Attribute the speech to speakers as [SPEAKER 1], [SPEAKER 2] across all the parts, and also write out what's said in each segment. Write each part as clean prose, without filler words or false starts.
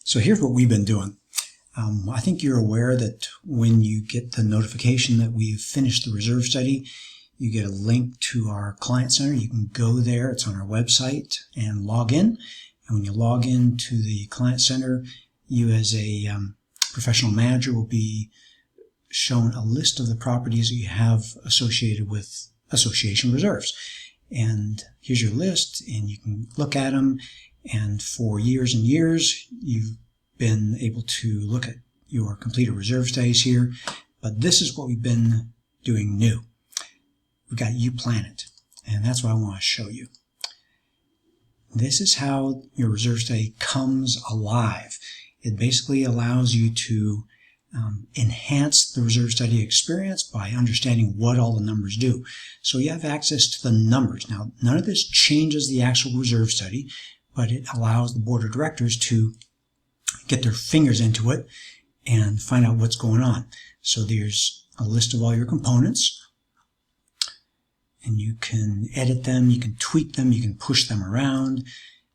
[SPEAKER 1] So here's what we've been doing. I think you're aware that when you get the notification that we've finished the reserve study, you get a link to our Client Center. You can go there, it's on our website, and log in. And when you log in to the Client Center, you as a professional manager will be shown a list of the properties that you have associated with association reserves. And here's your list, and you can look at them. And for years and years, you've been able to look at your completed reserve studies here. But this is what we've been doing new. We've got uPlanIt, and that's what I want to show you. This is how your reserve study comes alive. It basically allows you to enhance the reserve study experience by understanding what all the numbers do. So you have access to the numbers. Now, none of this changes the actual reserve study, but it allows the board of directors to get their fingers into it and find out what's going on. So there's a list of all your components, and you can edit them, you can tweak them, you can push them around.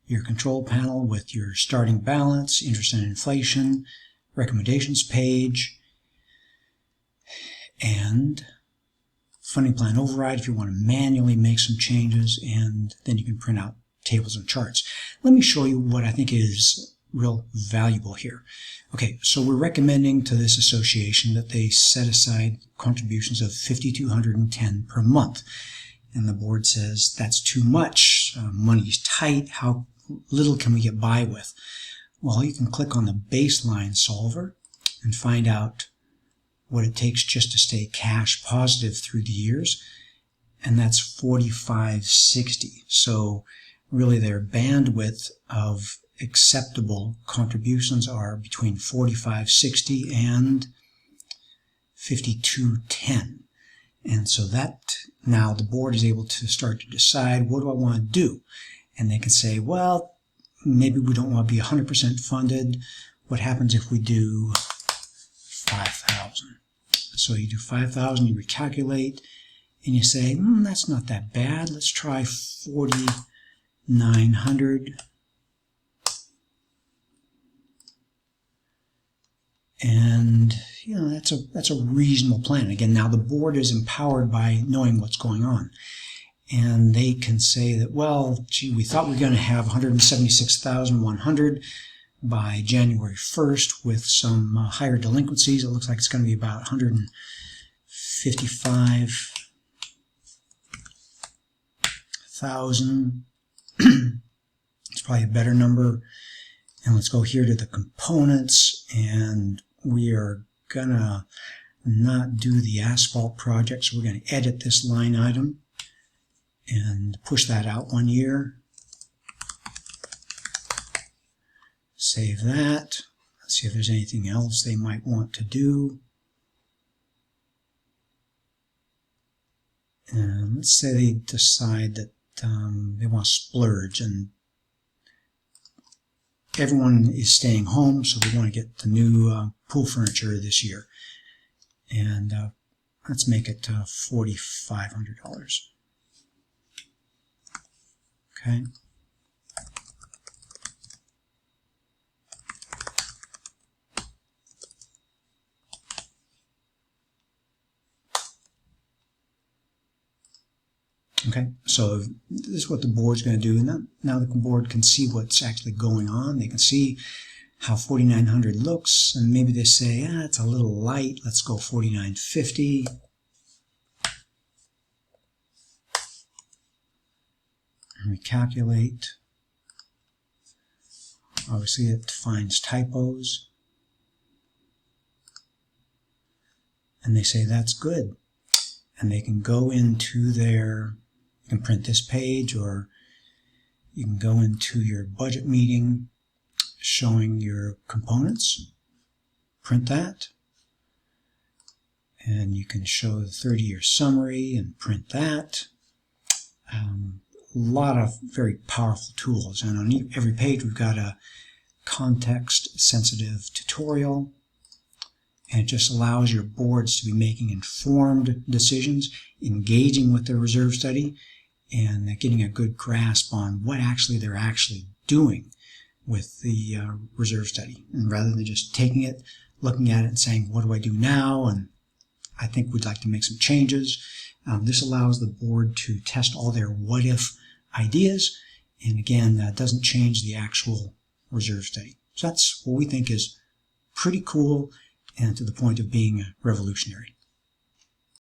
[SPEAKER 1] Your control panel with your starting balance, interest and inflation, recommendations page, and funding plan override if you want to manually make some changes, and then you can print out tables and charts. Let me show you what I think is real valuable here. Okay, so we're recommending to this association that they set aside contributions of $5,210 per month. And the board says that's too much, money's tight, how little can we get by with? Well, you can click on the baseline solver and find out what it takes just to stay cash positive through the years, and that's $4,560. So really their bandwidth of acceptable contributions are between $4,560 and $5,210. And so that now the board is able to start to decide, what do I want to do? And they can say, well, maybe we don't want to be 100% funded. What happens if we do 5,000? So you do 5,000, you recalculate, and you say, that's not that bad. Let's try 4,900. And that's a reasonable plan. Again, now the board is empowered by knowing what's going on. And they can say that, well, gee, we thought we were going to have 176,100 by January 1st with some higher delinquencies. It looks like it's going to be about 155,000. It's probably a better number. And let's go here to the components, and we are going to not do the asphalt project, so we're going to edit this line item and push that out 1 year. Save that. Let's see if there's anything else they might want to do. And let's say they decide that they want to splurge, and everyone is staying home, so we want to get the new pool furniture this year. And let's make it $4,500. Okay. Okay, so this is what the board's going to do. Now the board can see what's actually going on. They can see how 4,900 looks, and maybe they say, it's a little light. Let's go 4,950. Recalculate. Obviously, it finds typos. And they say that's good. And they can go into their, you can print this page, or you can go into your budget meeting showing your components, print that, and you can show the 30-year summary and print that. A lot of very powerful tools, and on every page we've got a context-sensitive tutorial, and it just allows your boards to be making informed decisions, engaging with their reserve study, and getting a good grasp on what they're actually doing with the reserve study. And rather than just taking it, looking at it and saying, what do I do now? And I think we'd like to make some changes. This allows the board to test all their what-if ideas. And again, that doesn't change the actual reserve study. So that's what we think is pretty cool and to the point of being revolutionary.